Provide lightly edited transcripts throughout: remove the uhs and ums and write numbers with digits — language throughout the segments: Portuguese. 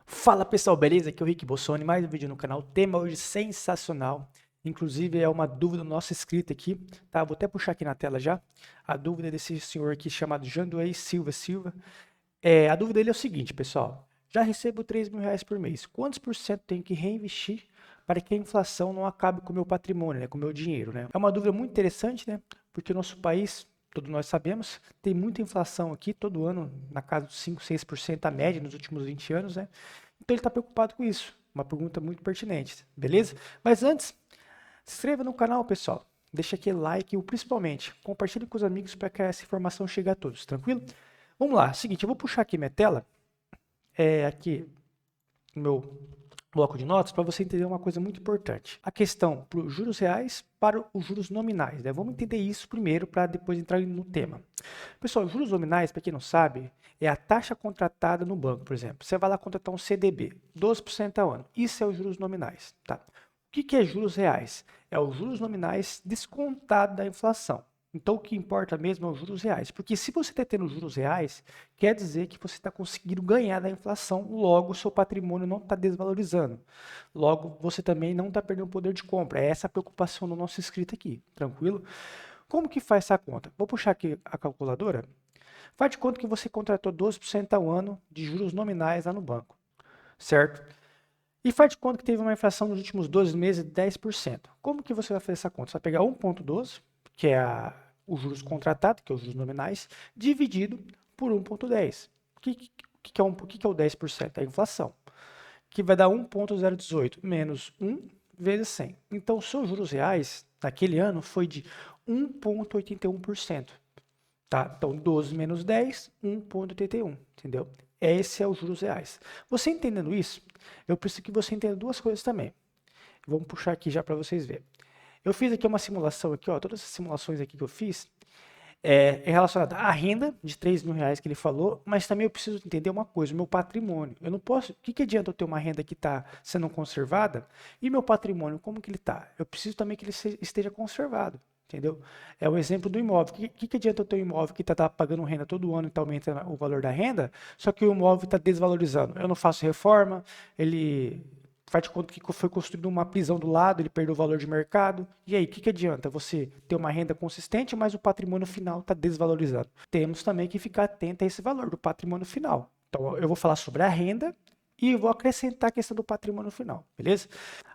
Fala pessoal, beleza? Aqui é o Rick Bossoni, mais um vídeo no canal. Tema hoje sensacional. Inclusive é uma dúvida do nosso inscrito aqui, tá? Vou até puxar aqui na tela já. A dúvida desse senhor aqui chamado Janduei Silva. A dúvida dele é o seguinte, pessoal. Já recebo R$ 3.000 por mês. Quantos por cento tenho que reinvestir para que a inflação não acabe com o meu patrimônio, né? Com o meu dinheiro, né? É uma dúvida muito interessante, né? Porque o nosso país, todos nós sabemos, tem muita inflação aqui todo ano, na casa dos 5, 6% a média nos últimos 20 anos, né? Então ele está preocupado com isso. Uma pergunta muito pertinente, beleza? Mas antes, se inscreva no canal, pessoal. Deixa aquele like e principalmente compartilhe com os amigos para que essa informação chegue a todos, tranquilo? Vamos lá, seguinte, eu vou puxar aqui minha tela, aqui no meu bloco de notas, para você entender uma coisa muito importante. A questão para os juros reais para os juros nominais, né? Vamos entender isso primeiro para depois entrar no tema. Pessoal, juros nominais, para quem não sabe, é a taxa contratada no banco, por exemplo. Você vai lá contratar um CDB, 12% ao ano. Isso é os juros nominais, tá? O que é juros reais? É os juros nominais descontado da inflação. Então, o que importa mesmo é os juros reais. Porque se você está tendo juros reais, quer dizer que você está conseguindo ganhar da inflação, logo o seu patrimônio não está desvalorizando. Logo, você também não está perdendo poder de compra. É essa a preocupação do nosso inscrito aqui, tranquilo? Como que faz essa conta? Vou puxar aqui a calculadora. Faz de conta que você contratou 12% ao ano de juros nominais lá no banco, certo? E faz de conta que teve uma inflação nos últimos 12 meses de 10%. Como que você vai fazer essa conta? Você vai pegar 1,12, que é os juros contratados, que é os juros nominais, dividido por 1,10. O que é o 10%? É a inflação, que vai dar 1,018 menos 1 vezes 100. Então, os seus juros reais naquele ano foi de 1,81%. Tá? Então, 12 menos 10, 1,81, entendeu? Esse é os juros reais. Você entendendo isso, eu preciso que você entenda duas coisas também. Vamos puxar aqui já para vocês verem. Eu fiz aqui uma simulação aqui, ó, todas essas simulações aqui que eu fiz é relacionada à renda de R$ 3.000 que ele falou, mas também eu preciso entender uma coisa, o meu patrimônio. Eu não posso, o que adianta eu ter uma renda que está sendo conservada e meu patrimônio, como que ele está? Eu preciso também que ele esteja conservado. Entendeu? É o exemplo do imóvel. O que adianta eu ter um imóvel que está pagando renda todo ano e está aumentando o valor da renda, só que o imóvel está desvalorizando? Eu não faço reforma, ele faz de conta que foi construída uma prisão do lado, ele perdeu o valor de mercado. E aí, o que adianta você ter uma renda consistente, mas o patrimônio final está desvalorizando? Temos também que ficar atento a esse valor do patrimônio final. Então, eu vou falar sobre a renda e vou acrescentar a questão do patrimônio final, beleza?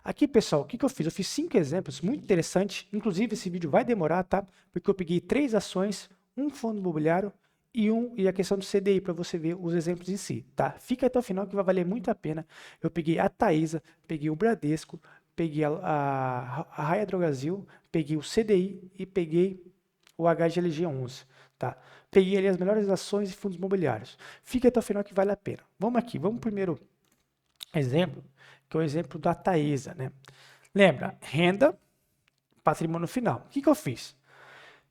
Aqui, pessoal, o que eu fiz? Eu fiz 5 exemplos muito interessantes. Inclusive, esse vídeo vai demorar, tá? Porque eu peguei 3 ações, um fundo imobiliário e a questão do CDI para você ver os exemplos em si, tá? Fica até o final que vai valer muito a pena. Eu peguei a Taesa, peguei o Bradesco, peguei a Raia Drogasil, peguei o CDI e peguei o HGLG 11, tá? Peguei ali as melhores ações e fundos imobiliários. Fica até o final que vale a pena. Vamos aqui, vamos primeiro exemplo, que é o exemplo da Taesa, né? Lembra, renda, patrimônio final. O que eu fiz?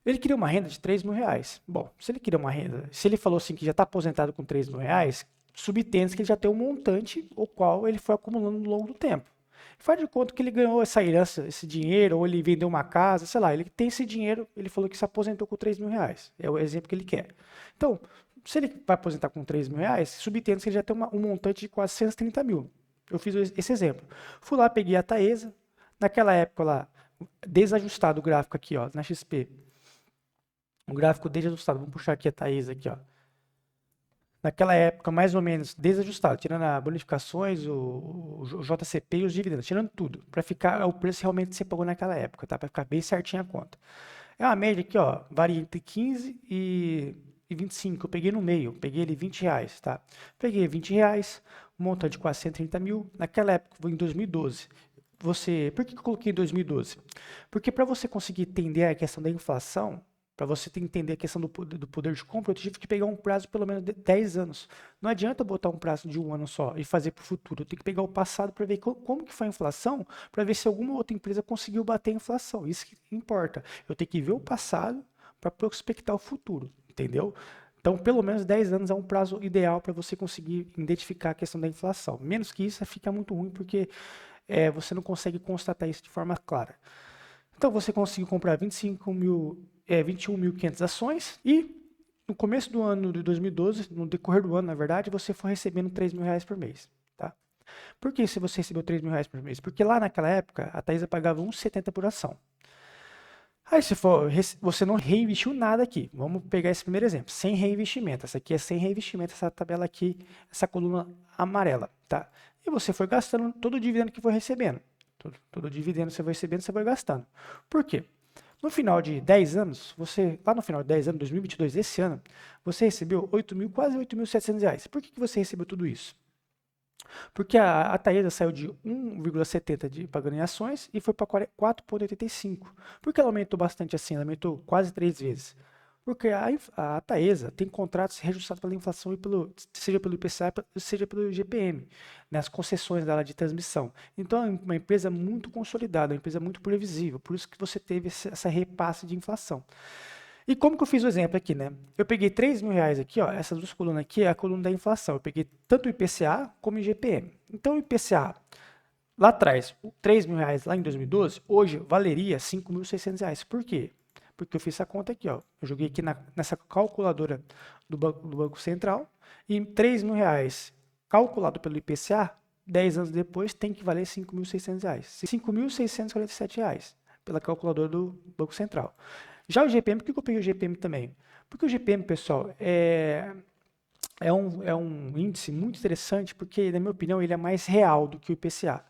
Ele queria uma renda de R$ 3.000. Bom, se ele queria uma renda, se ele falou assim que já está aposentado com R$ 3.000, subtende que ele já tem um montante o qual ele foi acumulando ao longo do tempo. Faz de conta que ele ganhou essa herança, esse dinheiro, ou ele vendeu uma casa, sei lá, ele tem esse dinheiro, ele falou que se aposentou com R$ 3.000. É o exemplo que ele quer. Então, se ele vai aposentar com R$ 3.000, subtende que ele já tem um montante de quase 130 mil. Eu fiz esse exemplo. Fui lá, peguei a Taesa, naquela época lá, desajustado o gráfico aqui, ó, na XP. Um gráfico desajustado. Vamos puxar aqui a Taesa aqui, ó. Naquela época, mais ou menos desajustado, tirando as bonificações, o JCP e os dividendos, tirando tudo, para ficar o preço realmente que você pagou naquela época, tá? Para ficar bem certinho a conta. É uma média aqui, ó, varia entre 15 e 25. Eu peguei no meio, peguei ele R$ 20, tá? Peguei R$ 20, um montante de quase 130 mil. Naquela época, em 2012, por que eu coloquei 2012? Porque para você conseguir entender a questão da inflação, para você entender a questão do poder de compra, eu tive que pegar um prazo pelo menos de 10 anos. Não adianta botar um prazo de um ano só e fazer para o futuro. Eu tenho que pegar o passado para ver como que foi a inflação, para ver se alguma outra empresa conseguiu bater a inflação. Isso que importa. Eu tenho que ver o passado para prospectar o futuro, entendeu? Então, pelo menos 10 anos é um prazo ideal para você conseguir identificar a questão da inflação. Menos que isso, fica muito ruim, porque você não consegue constatar isso de forma clara. Então você conseguiu comprar 21.500 ações e no começo do ano de 2012, no decorrer do ano, na verdade, você foi recebendo R$ 3.000 por mês. Tá? Por que se você recebeu 3 mil reais por mês? Porque lá naquela época a Taísa pagava 1,70 por ação. Aí se for, você não reinvestiu nada aqui. Vamos pegar esse primeiro exemplo, sem reinvestimento. Essa aqui é sem reinvestimento, essa tabela aqui, essa coluna amarela, tá? E você foi gastando todo o dividendo que foi recebendo. Todo o dividendo que você foi recebendo, você foi gastando. Por quê? No final de 10 anos, lá no final de 10 anos, 2022, esse ano, você recebeu quase 8.700 reais. Por que você recebeu tudo isso? Porque a Taesa saiu de 1,70 pagando em ações e foi para 4,85. Por que ela aumentou bastante assim? Ela aumentou quase 3 vezes. Porque a Taesa tem contratos reajustados pela inflação e seja pelo IPCA, seja pelo IGPM, né, as concessões dela de transmissão. Então é uma empresa muito consolidada, uma empresa muito previsível. Por isso que você teve essa repasse de inflação. E como que eu fiz o exemplo aqui, né? Eu peguei 3 mil reais aqui, ó, essas duas colunas aqui é a coluna da inflação. Eu peguei tanto o IPCA como o IGPM. Então o IPCA, lá atrás, 3 mil reais lá em 2012, hoje valeria 5.600 reais. Por quê? Porque eu fiz essa conta aqui, ó. Eu joguei aqui nessa calculadora do Banco Central e 3 mil reais calculado pelo IPCA, 10 anos depois tem que valer 5.600 reais. 5.647 reais pela calculadora do Banco Central. Já o GPM, por que eu peguei o GPM também? Porque o GPM, pessoal, é um índice muito interessante, porque, na minha opinião, ele é mais real do que o IPCA.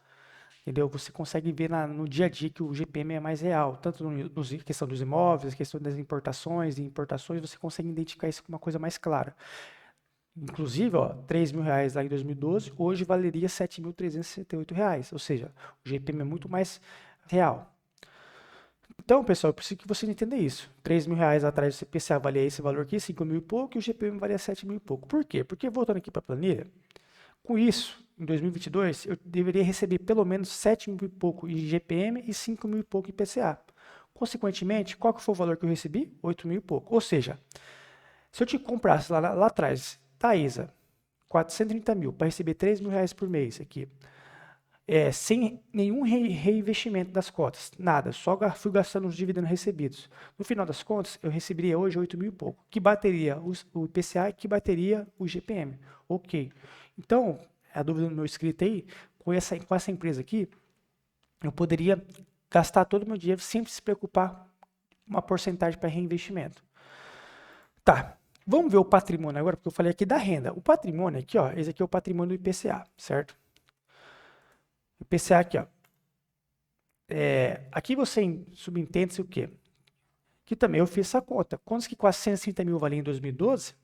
Entendeu? Você consegue ver no dia a dia que o GPM é mais real, tanto na questão dos imóveis, questão das importações e importações, você consegue identificar isso com uma coisa mais clara. Inclusive, ó, 3 mil reais lá em 2012, hoje valeria 7.368 reais, ou seja, o GPM é muito mais real. Então, pessoal, eu preciso que você entenda isso. 3 mil reais atrás do CPCA valia esse valor aqui, 5 mil e pouco, e o GPM valia 7 mil e pouco. Por quê? Porque, voltando aqui para a planilha, com isso, em 2022, eu deveria receber pelo menos 7 mil e pouco em GPM e 5 mil e pouco em IPCA. Consequentemente, qual que foi o valor que eu recebi? 8 mil e pouco. Ou seja, se eu te comprasse lá atrás, Taesa, 430 mil, para receber 3 mil reais por mês aqui, sem nenhum reinvestimento das cotas, nada, só fui gastando os dividendos recebidos. No final das contas, eu receberia hoje 8 mil e pouco, que bateria o IPCA e que bateria o IGPM. Ok. Então, a dúvida no meu escrito aí, com essa empresa aqui, eu poderia gastar todo o meu dinheiro sem se preocupar com uma porcentagem para reinvestimento. Tá, vamos ver o patrimônio agora, porque eu falei aqui da renda. O patrimônio aqui, ó, esse aqui é o patrimônio do IPCA, certo? O IPCA aqui, ó. Aqui você subentende-se o quê? Que também eu fiz essa conta. Quantos que 430 mil valia em 2012?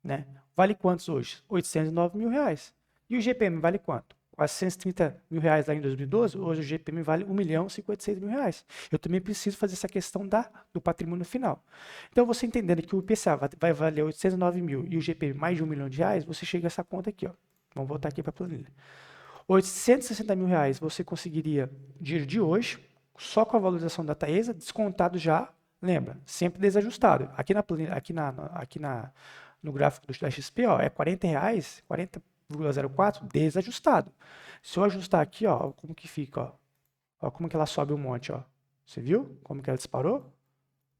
Né? Vale quantos hoje? 809 mil reais. E o GPM vale quanto? 430 mil reais lá em 2012, hoje o GPM vale 1.056 mil reais. Eu também preciso fazer essa questão do patrimônio final. Então, você entendendo que o IPCA vai valer 809 mil e o GPM mais de 1 milhão de reais, você chega a essa conta aqui, ó. Vamos voltar aqui para a planilha. 860 mil reais você conseguiria dinheiro de hoje, só com a valorização da Taesa, descontado já, lembra, sempre desajustado. Aqui no gráfico da XP, ó, é 40 reais, 40,04 desajustado. Se eu ajustar aqui, ó, como que fica, ó como que ela sobe um monte, ó. Você viu como que ela disparou?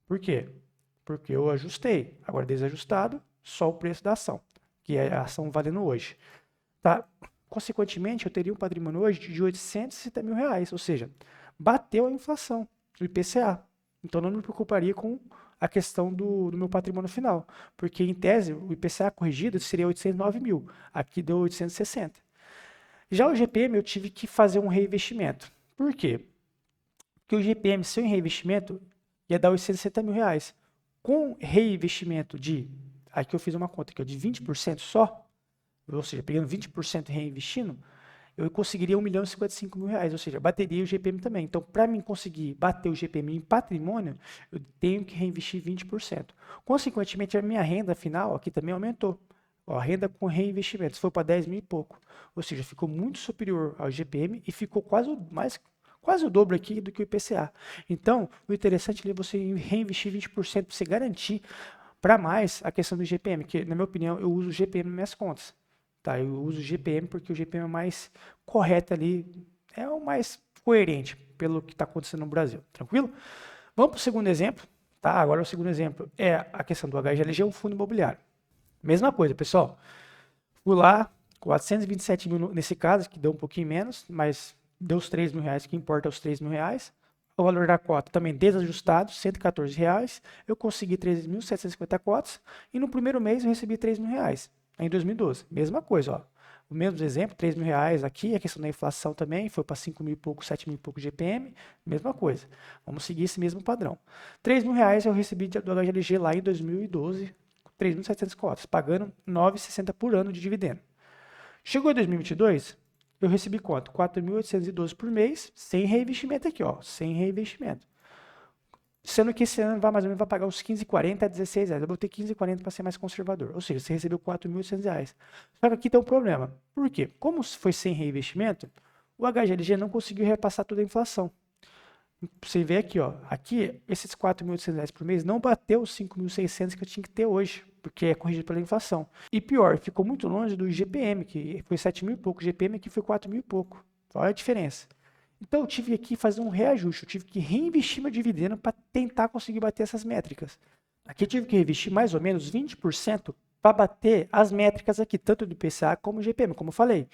Por quê? Porque eu ajustei. Agora desajustado, só o preço da ação, que é a ação valendo hoje. Tá? Consequentemente, eu teria um patrimônio hoje de 860 mil reais, ou seja, bateu a inflação do IPCA. Então, não me preocuparia com a questão do meu patrimônio final, porque, em tese, o IPCA corrigido seria 809 mil, aqui deu 860. Já o GPM, eu tive que fazer um reinvestimento. Por quê? Porque o GPM, sem reinvestimento, ia dar 860 mil reais. Com reinvestimento aqui eu fiz uma conta aqui, de 20% só, ou seja, pegando 20% e reinvestindo, eu conseguiria 1.055 mil reais, ou seja, bateria o GPM também. Então, para mim conseguir bater o GPM em patrimônio, eu tenho que reinvestir 20%. Consequentemente, a minha renda final aqui também aumentou. Ó, a renda com reinvestimento foi para 10 mil e pouco, ou seja, ficou muito superior ao GPM e ficou quase o dobro aqui do que o IPCA. Então, o interessante é você reinvestir 20% para você garantir para mais a questão do GPM, que, na minha opinião, eu uso o GPM nas minhas contas. Tá, eu uso o GPM porque o GPM é mais correto ali, é o mais coerente pelo que está acontecendo no Brasil. Tranquilo? Vamos para o segundo exemplo. Tá? Agora o segundo exemplo é a questão do HGLG, um fundo imobiliário. Mesma coisa, pessoal. Fui lá, 427 mil nesse caso, que deu um pouquinho menos, mas deu os 3 mil reais, que importa é os 3 mil reais. O valor da cota também desajustado, R$ 114 reais. Eu consegui 13.750 cotas e no primeiro mês eu recebi 3 mil reais. Em 2012, mesma coisa, ó. O mesmo exemplo, 3 mil reais aqui, a questão da inflação também, foi para 5 mil e pouco, 7 mil e pouco GPM, mesma coisa. Vamos seguir esse mesmo padrão. 3 mil reais eu recebi do HGLG lá em 2012, 3.700 cotas, pagando R$ 9,60 por ano de dividendo. Chegou em 2022, eu recebi quanto? 4.812 por mês, sem reinvestimento aqui, ó, sem reinvestimento. Sendo que esse ano mais ou menos vai pagar uns 15,40 a 16 reais. Eu botei 15,40 para ser mais conservador. Ou seja, você recebeu 4.800 reais. Só que aqui tem um problema. Por quê? Como foi sem reinvestimento, o HGLG não conseguiu repassar toda a inflação. Você vê aqui, ó, aqui esses 4.800 reais por mês não bateu os 5.600 que eu tinha que ter hoje, porque é corrigido pela inflação. E pior, ficou muito longe do IGPM, que foi 7 mil e pouco, o IGPM aqui foi 4 mil e pouco. Olha a diferença. Então eu tive aqui fazer um reajuste, eu tive que reinvestir meu dividendo para tentar conseguir bater essas métricas. Aqui eu tive que reinvestir mais ou menos 20% para bater as métricas aqui, tanto do IPCA como do IGPM, como eu falei.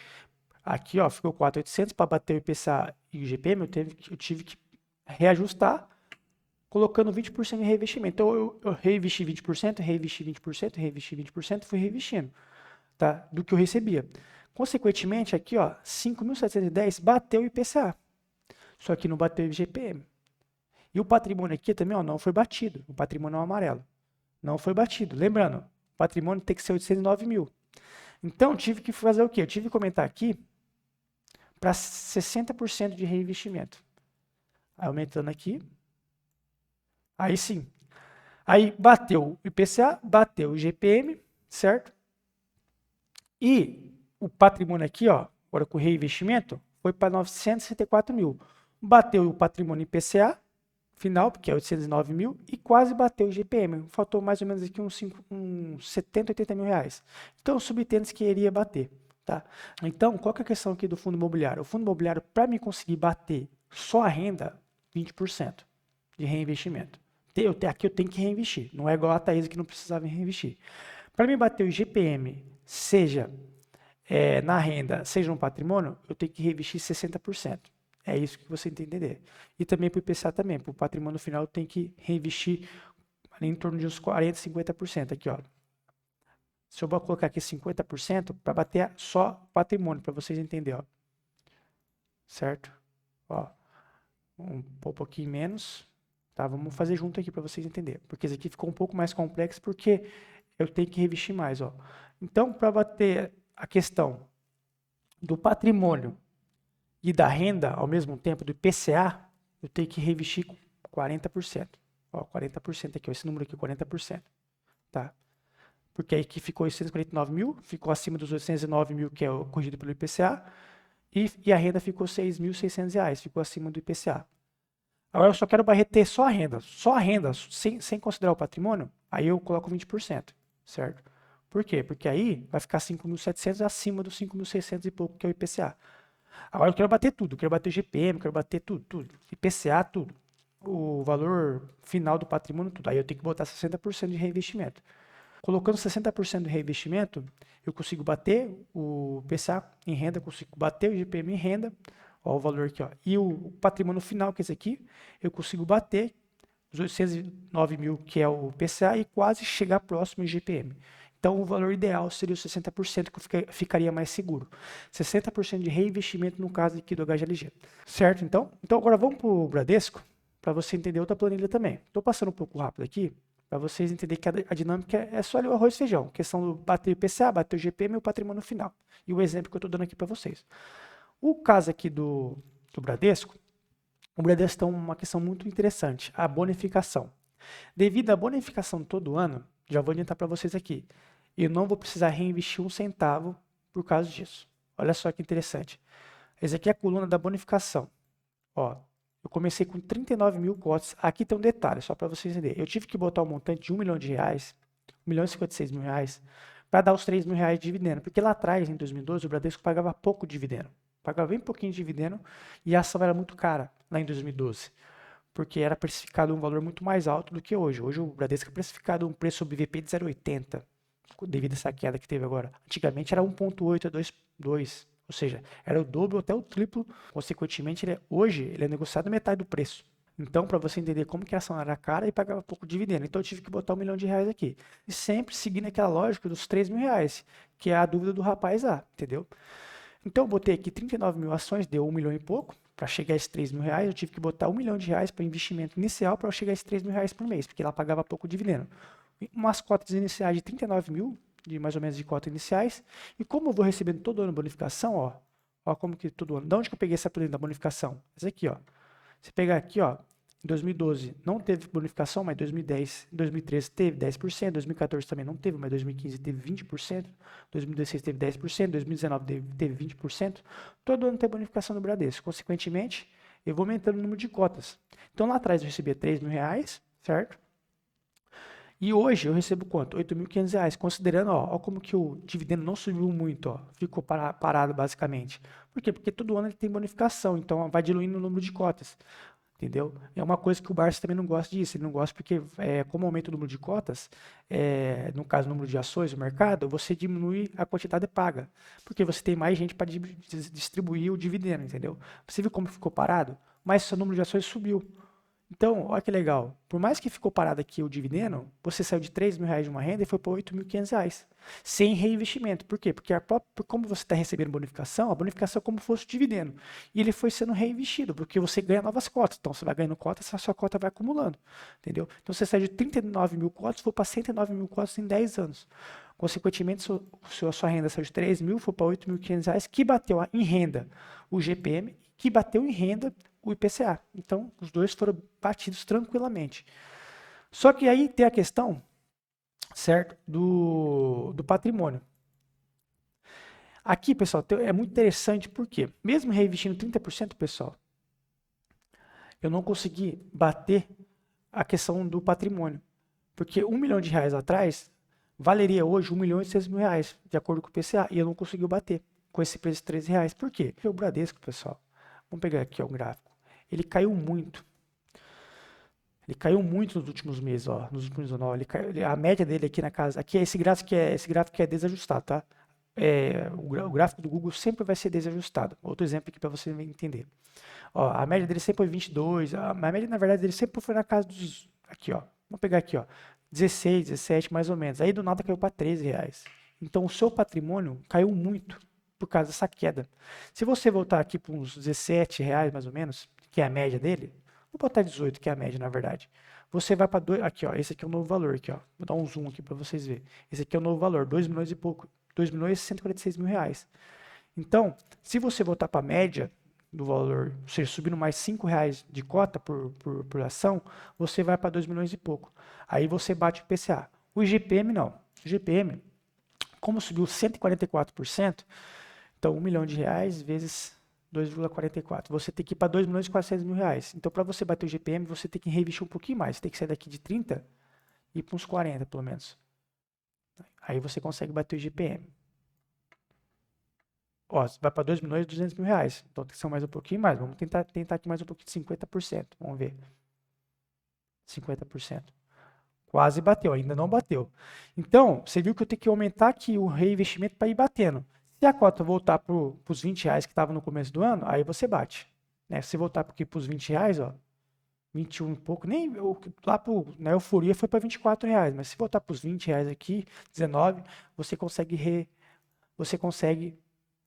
Aqui, ó, ficou 4.800 para bater o IPCA e o IGPM, eu tive que reajustar, colocando 20% de reinvestimento. Então, eu reinvesti 20%, reinvesti 20%, reinvesti 20%, fui reinvestindo, tá? Do que eu recebia. Consequentemente, aqui, ó, 5.710 bateu o IPCA, só que não bateu o IGPM. E o patrimônio aqui também, ó, não foi batido. O patrimônio é amarelo. Não foi batido. Lembrando, o patrimônio tem que ser 809 mil. Então, eu tive que fazer o quê? Eu tive que aumentar aqui para 60% de reinvestimento. Aumentando aqui. Aí sim. Aí bateu o IPCA, bateu o IGPM, certo? E o patrimônio aqui, ó, agora com o reinvestimento, foi para 964 mil. Bateu o patrimônio IPCA, final, porque é 809 mil, e quase bateu o IGPM. Faltou mais ou menos aqui uns 70, 80 mil reais. Então, eu subtendo que iria bater. Tá? Então, qual que é a questão aqui do fundo imobiliário? O fundo imobiliário, para me conseguir bater só a renda, 20% de reinvestimento. Aqui eu tenho que reinvestir. Não é igual a Thaís que não precisava reinvestir. Para me bater o IGPM, seja na renda, seja no patrimônio, eu tenho que reinvestir 60%. É isso que você tem que entender. E também para o IPCA também. Para o patrimônio final, eu tenho que reinvestir em torno de uns 40%, 50%. Aqui, ó. Se eu vou colocar aqui 50%, para bater só patrimônio, para vocês entenderem, ó. Certo? Ó, um pouquinho menos. Tá? Vamos fazer junto aqui para vocês entenderem. Porque esse aqui ficou um pouco mais complexo, porque eu tenho que revestir mais. Ó. Então, para bater a questão do patrimônio e da renda, ao mesmo tempo, do IPCA, eu tenho que revestir 40%. Ó, 40% aqui, ó, esse número aqui, 40%. Tá? Porque aí que ficou 849 mil, ficou acima dos 809 mil, que é o corrigido pelo IPCA, e a renda ficou 6.600 reais, ficou acima do IPCA. Agora eu só quero reter só a renda, sem considerar o patrimônio, aí eu coloco 20%, certo? Por quê? Porque aí vai ficar 5.700 acima dos 5.600 e pouco, que é o IPCA. Agora eu quero bater tudo, eu quero bater GPM, eu quero bater tudo, IPCA, tudo. O valor final do patrimônio, tudo. Aí eu tenho que botar 60% de reinvestimento. Colocando 60% de reinvestimento, eu consigo bater o IPCA em renda, consigo bater o GPM em renda, ó, o valor aqui, ó. E o patrimônio final, que é esse aqui, eu consigo bater os 809 mil, que é o IPCA, e quase chegar próximo ao GPM. Então, o valor ideal seria os 60%, que eu ficaria mais seguro. 60% de reinvestimento no caso aqui do HGLG. Certo, então? Então, agora vamos para o Bradesco, para você entender outra planilha também. Estou passando um pouco rápido aqui, para vocês entenderem que a dinâmica é só ali o arroz e feijão. Questão do bater o IPCA, bater o GPM e o patrimônio final. E o exemplo que eu estou dando aqui para vocês. O caso aqui do Bradesco, o Bradesco tem uma questão muito interessante, a bonificação. Devido à bonificação todo ano, já vou adiantar para vocês aqui, eu não vou precisar reinvestir um centavo por causa disso. Olha só que interessante. Essa aqui é a coluna da bonificação. Ó, eu comecei com 39 mil cotas. Aqui tem um detalhe, só para vocês entenderem. Eu tive que botar um montante de R$1 milhão, R$1 milhão e 56 mil reais, para dar os R$3 mil de dividendo. Porque lá atrás, em 2012, o Bradesco pagava pouco dividendo. Pagava bem pouquinho de dividendo e a ação era muito cara lá em 2012. Porque era precificado um valor muito mais alto do que hoje. Hoje o Bradesco é precificado um preço sobre VP de 0,80. devido a essa queda que teve agora. Antigamente era 1,8 a 2, ou seja, era o dobro até o triplo. Consequentemente, hoje ele é negociado metade do preço. Então, para você entender como que a ação era cara e pagava pouco dividendo. Então, eu tive que botar R$1 milhão aqui. E sempre seguindo aquela lógica dos R$3.000, que é a dúvida do rapaz lá, entendeu? Então, eu botei aqui 39 mil ações, deu 1 milhão e pouco. Para chegar a esses R$3.000, eu tive que botar R$1 milhão para investimento inicial para eu chegar a esses R$3.000 por mês, porque ela pagava pouco dividendo. Umas cotas iniciais de 39 mil, de mais ou menos de cotas iniciais. E como eu vou recebendo todo ano bonificação, ó como que todo ano. De onde que eu peguei essa planilha da bonificação? Essa aqui, ó. Você pegar aqui, ó, em 2012 não teve bonificação, mas 2010, 2013 teve 10%, 2014 também não teve, mas 2015 teve 20%, 2016 teve 10%, 2019 teve 20%. Todo ano tem bonificação no Bradesco. Consequentemente, eu vou aumentando o número de cotas. Então lá atrás eu recebia R$3.000, certo? E hoje eu recebo quanto? R$8.500, considerando, ó como que o dividendo não subiu muito, ó, ficou parado basicamente. Por quê? Porque todo ano ele tem bonificação, então vai diluindo o número de cotas, entendeu? É uma coisa que o Barça também não gosta disso, ele não gosta porque, como aumenta o número de cotas, no caso o número de ações no mercado, você diminui a quantidade paga, porque você tem mais gente para distribuir o dividendo, entendeu? Você viu como ficou parado? Mas seu número de ações subiu. Então, olha que legal. Por mais que ficou parado aqui o dividendo, você saiu de R$3.000 de uma renda e foi para R$8.500, sem reinvestimento. Por quê? Porque como você está recebendo bonificação, a bonificação é como se fosse o dividendo. E ele foi sendo reinvestido, porque você ganha novas cotas. Então, você vai ganhando cotas, a sua cota vai acumulando. Entendeu? Então, você sai de 39 mil cotas, foi para 109 mil cotas em 10 anos. Consequentemente, sua renda saiu de 3 mil, foi para R$8.500, que bateu em renda o GPM, que bateu em renda o IPCA. Então, os dois foram batidos tranquilamente. Só que aí tem a questão, certo, do patrimônio. Aqui, pessoal, é muito interessante porque, mesmo reinvestindo 30%, pessoal, eu não consegui bater a questão do patrimônio. Porque R$1 milhão atrás valeria hoje R$1.800.000, de acordo com o IPCA, e eu não consegui bater com esse preço de R$13. Por quê? Porque o Bradesco, pessoal, vamos pegar aqui ó, o gráfico. Ele caiu muito. Ele caiu muito nos últimos meses, ó, nos últimos anos. A média dele aqui na casa, aqui esse gráfico que é desajustado, tá? O gráfico do Google sempre vai ser desajustado. Outro exemplo aqui para você entender. Ó, a média dele sempre foi 22, a média na verdade dele sempre foi na casa dos, aqui ó, vamos pegar aqui ó, 16, 17 mais ou menos. Aí do nada caiu para R$13. Então o seu patrimônio caiu muito por causa dessa queda. Se você voltar aqui para uns R$17 mais ou menos, que é a média dele, vou botar 18, que é a média, na verdade. Você vai para dois, aqui, ó, esse aqui é o novo valor, aqui, ó. Vou dar um zoom aqui para vocês verem. Esse aqui é o novo valor, 2 milhões e pouco, 2 milhões e 146 mil reais. Então, se você voltar para a média do valor, ou seja, subindo mais R$5 de cota por ação, você vai para 2 milhões e pouco. Aí você bate o IPCA. O IGPM não. O IGPM, como subiu 144%, então R$1 milhão vezes 2,44. Você tem que ir para 2 milhões e 400 mil reais. Então, para você bater o GPM, você tem que reinvestir um pouquinho mais. Você tem que sair daqui de 30 e ir para uns 40, pelo menos. Aí você consegue bater o GPM. Ó, você vai para 2 milhões e 200 mil reais. Então, tem que ser mais um pouquinho mais. Vamos tentar aqui mais um pouquinho de 50%. Vamos ver. 50%. Quase bateu, ainda não bateu. Então, você viu que eu tenho que aumentar aqui o reinvestimento para ir batendo. Se a cota voltar para os R$20 que estava no começo do ano, aí você bate. Né? Se voltar para os R$20, ó, 21 e pouco, nem lá na euforia foi para R$24, mas se voltar para os R$20 aqui, 19, você consegue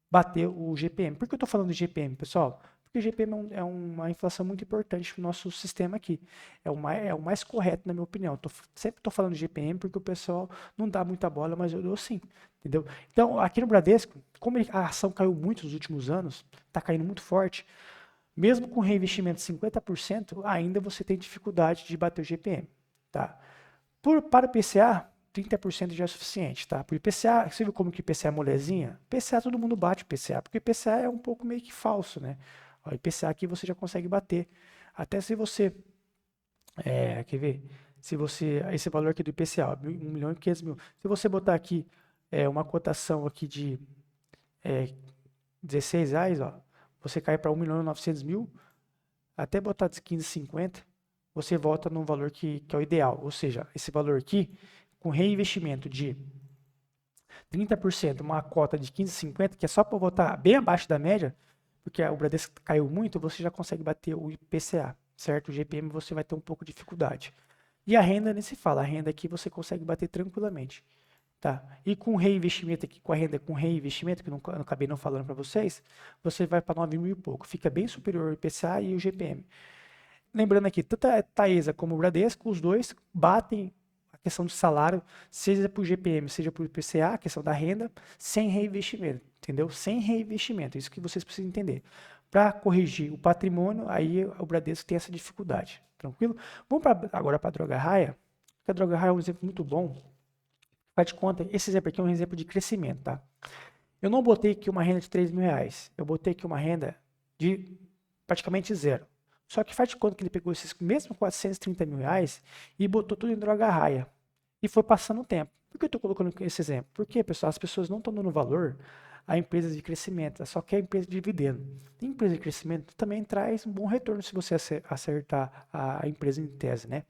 bater o GPM. Por que eu estou falando de GPM, pessoal? Porque o GPM é uma inflação muito importante no nosso sistema aqui. É o mais correto, na minha opinião. Sempre estou falando de GPM porque o pessoal não dá muita bola, mas eu dou sim. Entendeu? Então, aqui no Bradesco, como a ação caiu muito nos últimos anos, está caindo muito forte, mesmo com reinvestimento de 50%, ainda você tem dificuldade de bater o GPM. Tá? Para o IPCA, 30% já é suficiente, tá? Para o IPCA, você viu como que o IPCA é molezinha? IPCA todo mundo bate o IPCA, porque o IPCA é um pouco meio que falso, né? O IPCA aqui você já consegue bater. Até se você, quer ver? Se você, esse valor aqui do IPCA, ó, 1 milhão e 500 mil. Se você botar aqui uma cotação aqui de R$16, ó, você cai para 1 milhão e 900 mil, até botar de 15,50, você volta num valor que é o ideal. Ou seja, esse valor aqui, com reinvestimento de 30%, uma cota de 15,50, que é só para botar bem abaixo da média, porque o Bradesco caiu muito, você já consegue bater o IPCA, certo? O GPM você vai ter um pouco de dificuldade. E a renda, nem se fala, a renda aqui você consegue bater tranquilamente. Tá? E com reinvestimento aqui, com a renda com reinvestimento, que eu não acabei não falando para vocês, você vai para 9 mil e pouco. Fica bem superior ao IPCA e o GPM. Lembrando aqui, tanto a Taesa como o Bradesco, os dois batem a questão de salário, seja para o GPM, seja para o IPCA, a questão da renda, sem reinvestimento, entendeu? Sem reinvestimento, isso que vocês precisam entender. Para corrigir o patrimônio, aí o Bradesco tem essa dificuldade, tranquilo? Vamos agora para a Droga Raia, porque a Droga Raia é um exemplo muito bom. Faz de conta, esse exemplo aqui é um exemplo de crescimento, tá? Eu não botei aqui uma renda de 3 mil reais, eu botei aqui uma renda de praticamente zero. Só que faz de conta que ele pegou esses mesmos 430 mil reais e botou tudo em Droga Raia. E foi passando o tempo. Por que eu estou colocando esse exemplo? Porque, pessoal, as pessoas não estão dando valor a empresas de crescimento, só quer empresa de dividendo. E empresa de crescimento também traz um bom retorno se você acertar a empresa em tese, né?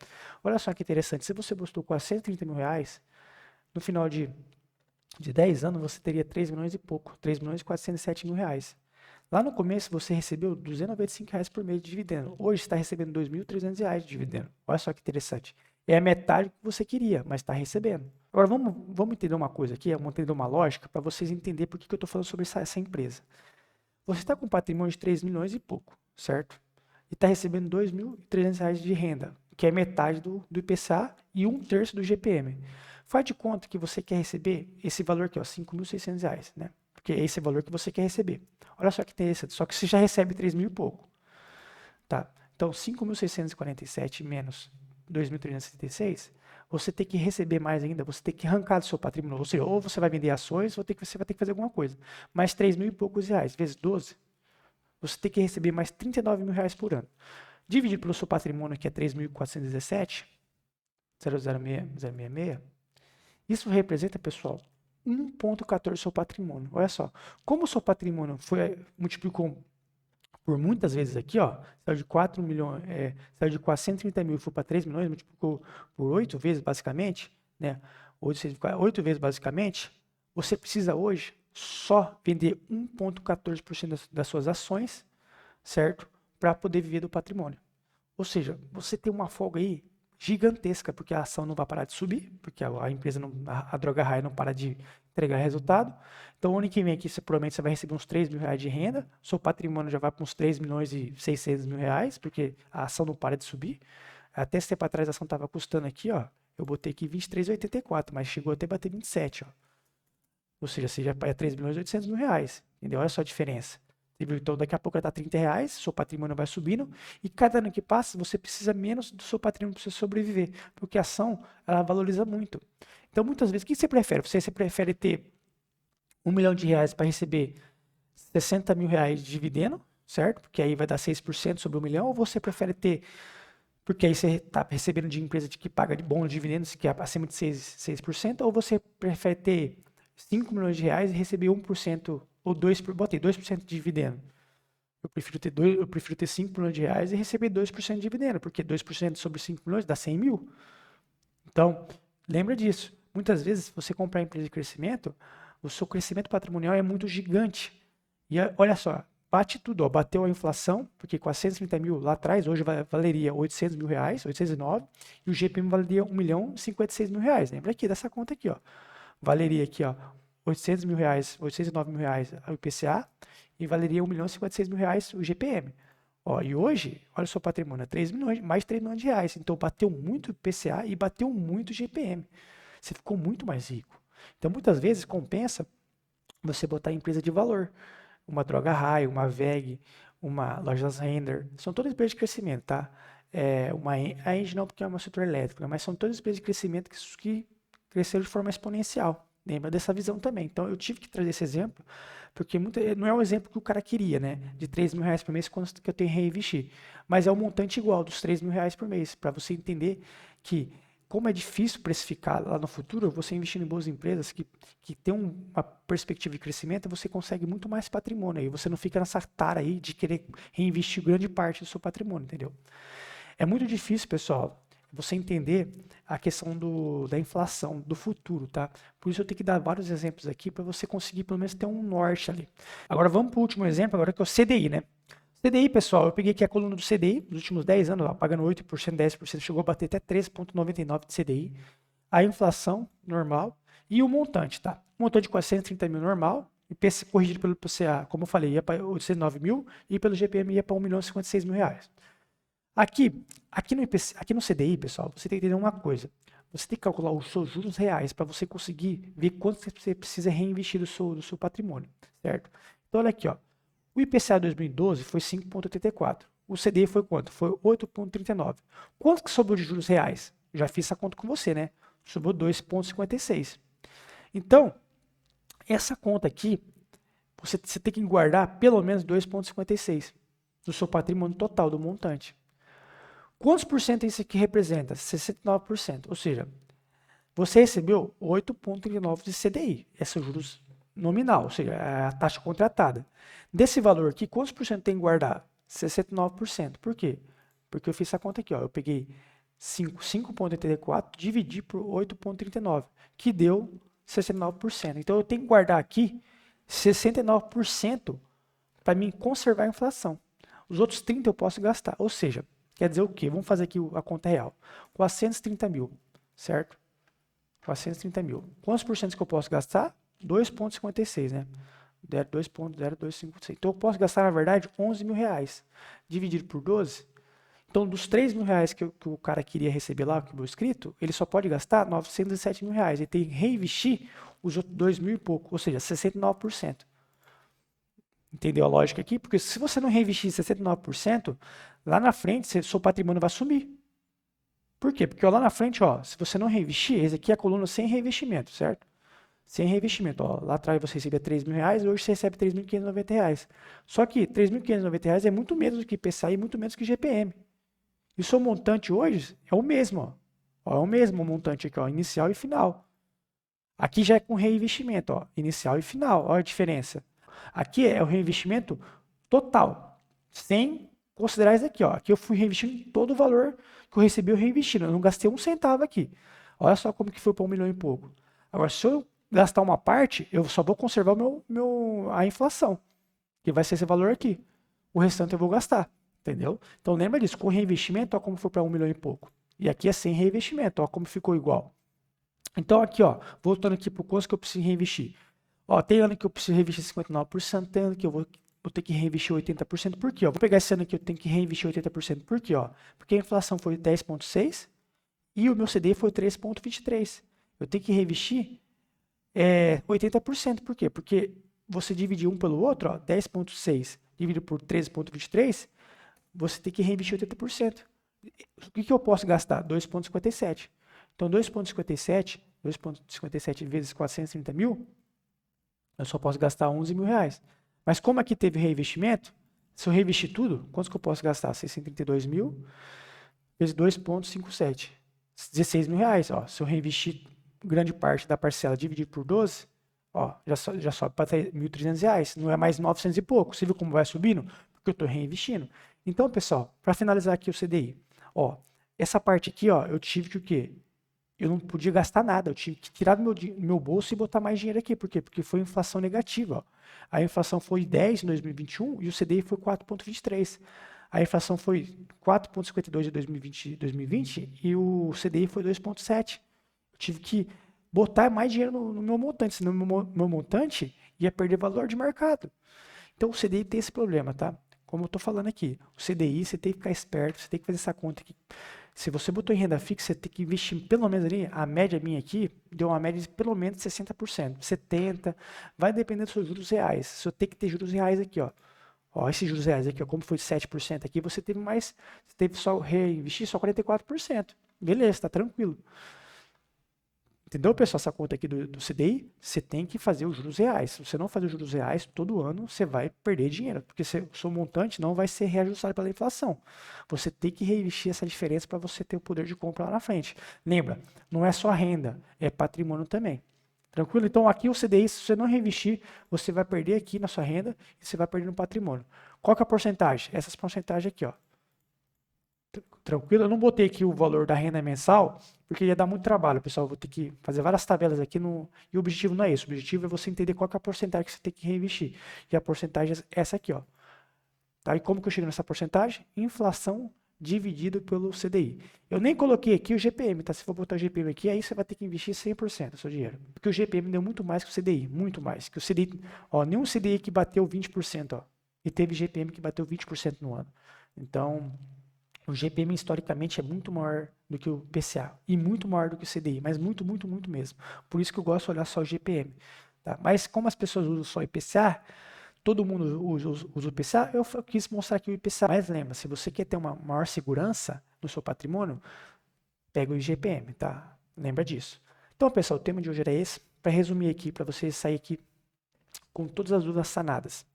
Olha só que interessante, se você botou 430 mil reais, no final de 10 anos você teria 3 milhões e pouco, 3 milhões e 407 mil reais. Lá no começo você recebeu R$ 295 reais por mês de dividendo. Hoje você está recebendo R$ 2.300 de dividendo. Olha só que interessante. É a metade do que você queria, mas está recebendo. Agora vamos entender uma coisa aqui, vamos entender uma lógica para vocês entenderem por que eu estou falando sobre essa empresa. Você está com um patrimônio de 3 milhões e pouco, certo? E está recebendo R$ 2.300 de renda, que é metade do IPCA e 1/3 do GPM. Faz de conta que você quer receber esse valor aqui, R$ 5.600, né? Porque esse é o valor que você quer receber. Olha só que interessante, só que você já recebe 3 mil e pouco. Tá? Então, 5.647 menos 2.376, você tem que receber mais ainda, você tem que arrancar do seu patrimônio. Ou seja, ou você vai vender ações, ou você vai ter que fazer alguma coisa. Mais 3 mil e poucos reais, vezes 12, você tem que receber mais 39 mil reais por ano. Dividido pelo seu patrimônio, que é 3.417, 0,066, isso representa, pessoal, 1,14 do seu patrimônio. Olha só, como o seu patrimônio multiplicou por muitas vezes aqui, ó, saiu de 4 milhões, saiu de 430 mil e foi para 3 milhões, multiplicou por 8 vezes basicamente, né? 8 vezes basicamente, você precisa hoje só vender 1,14% das suas ações, certo? Para poder viver do patrimônio. Ou seja, você tem uma folga aí gigantesca, porque a ação não vai parar de subir, porque a empresa, a Droga Raia não para de entregar resultado. Então, o ano que vem aqui, provavelmente você vai receber uns 3 mil reais de renda, seu patrimônio já vai para uns 3 milhões e 600 mil reais, porque a ação não para de subir. Até esse tempo atrás a ação estava custando aqui, ó, eu botei aqui 23,84, mas chegou até bater 27, ó. Ou seja, você já é 3 milhões e 800 mil reais, entendeu? Olha só a diferença. Então, daqui a pouco ela está 30 reais, seu patrimônio vai subindo, e cada ano que passa, você precisa menos do seu patrimônio para você sobreviver, porque a ação, ela valoriza muito. Então, muitas vezes, o que você prefere? Você prefere ter R$ 1 milhão para receber 60 mil reais de dividendo, certo? Porque aí vai dar 6% sobre 1 milhão, ou você prefere ter, porque aí você está recebendo de empresa que paga de bons dividendos, que é acima de 6%, ou você prefere ter 5 milhões de reais e receber 1%, ou 2%, botei 2% de dividendo. Eu prefiro ter 5 milhões de reais e receber 2% de dividendo, porque 2% sobre 5 milhões dá 100 mil. Então, lembra disso. Muitas vezes, se você comprar empresa de crescimento, o seu crescimento patrimonial é muito gigante. E olha só, bate tudo, ó, bateu a inflação, porque 430 mil lá atrás, hoje valeria 800 mil reais, 809, e o GPM valeria 1 milhão e 56 mil reais. Lembra aqui dessa conta aqui, ó. Valeria aqui, ó, 800 mil reais, 809 mil reais o IPCA, e valeria 1 milhão e 56 mil reais o GPM. Ó, e hoje, olha o seu patrimônio, 3 milhões, mais 3 milhões de reais. Então, bateu muito o IPCA e bateu muito o GPM. Você ficou muito mais rico. Então, muitas vezes, compensa você botar em empresa de valor. Uma Droga Raia, uma VEG, uma Lojas Render. São todas empresas de crescimento, tá? A Engie não, porque é uma setor elétrico, mas são todas empresas de crescimento que cresceram de forma exponencial. Lembra dessa visão também. Então, eu tive que trazer esse exemplo, porque não é o exemplo que o cara queria, né? De 3 mil reais por mês, quando que eu tenho que reinvestir. Mas é um montante igual dos 3 mil reais por mês, para você entender que, como é difícil precificar lá no futuro, você investindo em boas empresas que tem uma perspectiva de crescimento, você consegue muito mais patrimônio. Aí você não fica nessa tara aí de querer reinvestir grande parte do seu patrimônio, entendeu? É muito difícil, pessoal, você entender a questão da inflação, do futuro, tá? Por isso eu tenho que dar vários exemplos aqui para você conseguir pelo menos ter um norte ali. Agora vamos para o último exemplo, agora que é o CDI, né? CDI, pessoal, eu peguei aqui a coluna do CDI, nos últimos 10 anos, ó, pagando 8%, 10%, chegou a bater até 13,99% de CDI. A inflação normal e o montante, tá? O montante de 430 mil normal, IPC corrigido pelo IPCA, como eu falei, ia para 89 mil e pelo GPM ia para 1.056.000 reais. Aqui no CDI, pessoal, você tem que entender uma coisa. Você tem que calcular os seus juros reais para você conseguir ver quanto você precisa reinvestir do seu patrimônio, certo? Então, olha aqui, ó. O IPCA 2012 foi 5,84. O CDI foi quanto? Foi 8,39. Quanto que sobrou de juros reais? Já fiz essa conta com você, né? Sobrou 2,56. Então, essa conta aqui, você tem que guardar pelo menos 2,56 do seu patrimônio total, do montante. Quantos por cento isso aqui representa? 69%. Ou seja, você recebeu 8,39 de CDI. Esse é o juros nominal, ou seja, é a taxa contratada. Desse valor aqui, quantos por cento tem que guardar? 69%. Por quê? Porque eu fiz essa conta aqui, ó. Eu peguei 5,84, dividi por 8,39, que deu 69%. Então eu tenho que guardar aqui 69% para mim conservar a inflação. Os outros 30% eu posso gastar. Ou seja, quer dizer o quê? Vamos fazer aqui a conta real. 430 mil, certo? 430 mil. Quantos por cento que eu posso gastar? 2,56, né? 2,0256. Então eu posso gastar, na verdade, 11 mil reais. Dividido por 12. Então, dos 3 mil reais que o cara queria receber lá, que foi escrito, ele só pode gastar 907 mil reais. Ele tem que reinvestir os outros 2 mil e pouco, ou seja, 69%. Entendeu a lógica aqui? Porque se você não reinvestir 69%, lá na frente, seu patrimônio vai sumir. Por quê? Porque ó, lá na frente, ó, se você não reinvestir, esse aqui é a coluna sem reinvestimento, certo? Sem reinvestimento. Ó, lá atrás você recebia 3 mil reais, hoje você recebe 3.590 reais. Só que 3.590 reais é muito menos do que IPCA e muito menos que GPM. E o seu montante hoje é o mesmo. Ó. Ó, é o mesmo montante aqui, ó, inicial e final. Aqui já é com reinvestimento, ó, inicial e final. Olha a diferença. Aqui é o reinvestimento total, sem considerar isso aqui. Ó. Aqui eu fui reinvestindo todo o valor que eu recebi, eu reinvestindo. Eu não gastei um centavo aqui. Olha só como que foi para 1 milhão e pouco. Agora, se eu gastar uma parte, eu só vou conservar a inflação, que vai ser esse valor aqui. O restante eu vou gastar, entendeu? Então lembra disso, com reinvestimento, olha como foi para 1 milhão e pouco. E aqui é sem reinvestimento, olha como ficou igual. Então aqui, ó, voltando aqui para o quanto que eu preciso reinvestir. Ó, tem ano que eu preciso reinvestir 59%, tem ano que eu vou ter que reinvestir 80%. Por quê? Ó? Vou pegar esse ano aqui, eu tenho que reinvestir 80%. Por quê? Ó? Porque a inflação foi 10,6 e o meu CDI foi 3,23. Eu tenho que reinvestir 80%. Por quê? Porque você dividir um pelo outro, ó, 10,6 dividido por 13,23, você tem que reinvestir 80%. O que eu posso gastar? 2,57. Então, 2,57 vezes 430 mil, eu só posso gastar 11 mil reais. Mas como aqui teve reinvestimento, se eu reinvestir tudo, quanto que eu posso gastar? 632 mil vezes 2,57. 16 mil reais. Ó. Se eu reinvestir grande parte da parcela dividido por 12, ó, já sobe para 1.300 reais. Não é mais 900 e pouco. Você viu como vai subindo? Porque eu estou reinvestindo. Então, pessoal, para finalizar aqui o CDI, ó, essa parte aqui, ó, eu tive que o quê? Eu não podia gastar nada, eu tive que tirar do meu bolso e botar mais dinheiro aqui. Por quê? Porque foi inflação negativa. Ó. A inflação foi 10 em 2021 e o CDI foi 4,23. A inflação foi 4,52 em 2020 e o CDI foi 2,7. Eu tive que botar mais dinheiro no meu montante, senão meu montante ia perder valor de mercado. Então o CDI tem esse problema, tá? Como eu estou falando aqui, o CDI você tem que ficar esperto, você tem que fazer essa conta aqui. Se você botou em renda fixa, você tem que investir pelo menos ali, a média minha aqui, deu uma média de pelo menos 60%, 70%, vai depender dos seus juros reais. Você tem que ter juros reais aqui, ó. Ó, esses juros reais aqui, ó, como foi 7% aqui, você teve só reinvestir só 44%. Beleza, tá tranquilo. Entendeu, pessoal? Essa conta aqui do CDI, você tem que fazer os juros reais. Se você não fazer os juros reais, todo ano você vai perder dinheiro, porque o seu montante não vai ser reajustado pela inflação. Você tem que reinvestir essa diferença para você ter o poder de compra lá na frente. Lembra, não é só renda, é patrimônio também. Tranquilo? Então aqui o CDI, se você não reinvestir, você vai perder aqui na sua renda e você vai perder no patrimônio. Qual que é a porcentagem? Essas porcentagens aqui, ó. Tranquilo? Eu não botei aqui o valor da renda mensal, porque ia dar muito trabalho, pessoal. Eu vou ter que fazer várias tabelas aqui e o objetivo não é esse. O objetivo é você entender qual que é a porcentagem que você tem que reinvestir. E a porcentagem é essa aqui, ó. Tá? E como que eu chego nessa porcentagem? Inflação dividido pelo CDI. Eu nem coloquei aqui o GPM, tá? Se for botar o GPM aqui, aí você vai ter que investir 100% do seu dinheiro. Porque o GPM deu muito mais que o CDI, muito mais. Que o CDI, ó, nenhum CDI que bateu 20%, ó. E teve GPM que bateu 20% no ano. Então, o GPM historicamente é muito maior do que o PCA e muito maior do que o CDI, mas muito, muito, muito mesmo. Por isso que eu gosto de olhar só o GPM. Tá? Mas como as pessoas usam só IPCA, todo mundo usa o IPCA, eu quis mostrar aqui o IPCA. Mas lembra, se você quer ter uma maior segurança no seu patrimônio, pega o IGPM, tá? Lembra disso. Então, pessoal, o tema de hoje era esse. Para resumir aqui, para você sair aqui com todas as dúvidas sanadas.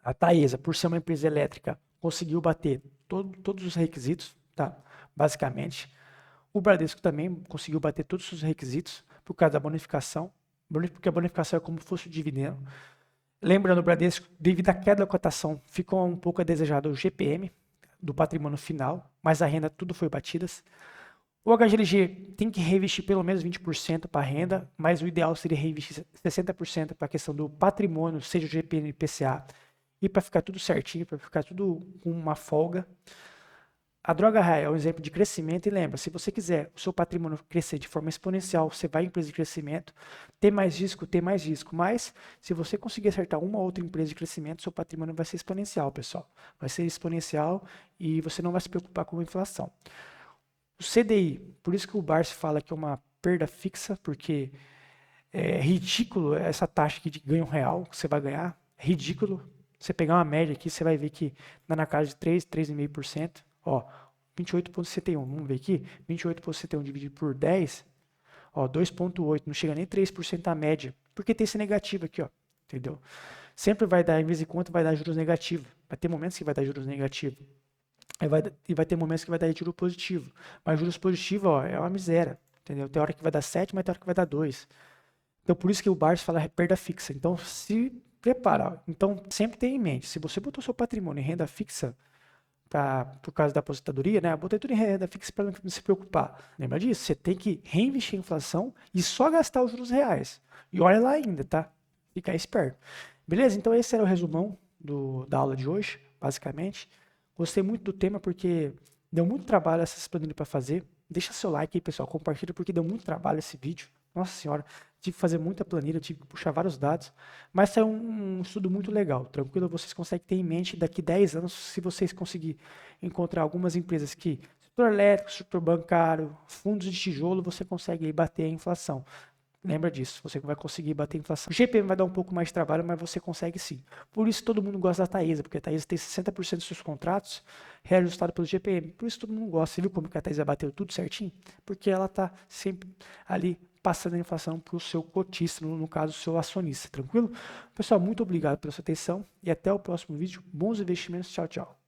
A Taesa, por ser uma empresa elétrica, conseguiu bater todos os requisitos, tá? Basicamente. O Bradesco também conseguiu bater todos os requisitos por causa da bonificação, porque a bonificação é como se fosse o dividendo. Lembrando, o Bradesco, devido à queda da cotação, ficou um pouco a desejar o GPM do patrimônio final, mas a renda tudo foi batidas. O HGLG tem que reinvestir pelo menos 20% para a renda, mas o ideal seria reinvestir 60% para a questão do patrimônio, seja o GPM e PCA, e para ficar tudo certinho, para ficar tudo com uma folga. A droga raia é um exemplo de crescimento e lembra, se você quiser o seu patrimônio crescer de forma exponencial, você vai em empresa de crescimento, tem mais risco, mas se você conseguir acertar uma ou outra empresa de crescimento, seu patrimônio vai ser exponencial, pessoal. Vai ser exponencial e você não vai se preocupar com a inflação. O CDI, por isso que o Barsi fala que é uma perda fixa, porque é ridículo essa taxa aqui de ganho real que você vai ganhar, ridículo. Você pegar uma média aqui, você vai ver que dá na casa de 3, 3,5%. Ó, 28,71, vamos ver aqui, 28,71 dividido por 10, ó, 2,8, não chega nem 3% a média, porque tem esse negativo aqui, ó, entendeu? Sempre vai dar, em vez em quando, vai dar juros negativos, vai ter momentos que vai dar juros negativos, e vai ter momentos que vai dar juros positivo, mas juros positivos, ó, é uma miséria, entendeu? Tem hora que vai dar 7, mas tem hora que vai dar 2. Então, por isso que o Barsi fala perda fixa. Então, se prepara, ó. Então, sempre tenha em mente, se você botou seu patrimônio em renda fixa, por causa da aposentadoria, né? Botei tudo em renda fixa para não se preocupar. Lembra disso? Você tem que reinvestir a inflação e só gastar os juros reais. E olha lá ainda, tá? Fica esperto. Beleza? Então esse era o resumão da aula de hoje, basicamente. Gostei muito do tema porque deu muito trabalho essas planilhas para fazer. Deixa seu like aí, pessoal. Compartilha porque deu muito trabalho esse vídeo. Nossa senhora, tive que fazer muita planilha, tive que puxar vários dados, mas é um estudo muito legal, tranquilo, vocês conseguem ter em mente daqui 10 anos, se vocês conseguirem encontrar algumas empresas que, setor elétrico, setor bancário, fundos de tijolo, você consegue aí bater a inflação. Lembra disso, você vai conseguir bater a inflação. O GPM vai dar um pouco mais de trabalho, mas você consegue sim. Por isso todo mundo gosta da Taesa, porque a Taesa tem 60% dos seus contratos reajustados pelo GPM. Por isso todo mundo gosta. Você viu como que a Taesa bateu tudo certinho? Porque ela está sempre ali passando a inflação para o seu cotista, no caso, o seu acionista, tranquilo? Pessoal, muito obrigado pela sua atenção e até o próximo vídeo. Bons investimentos, tchau, tchau.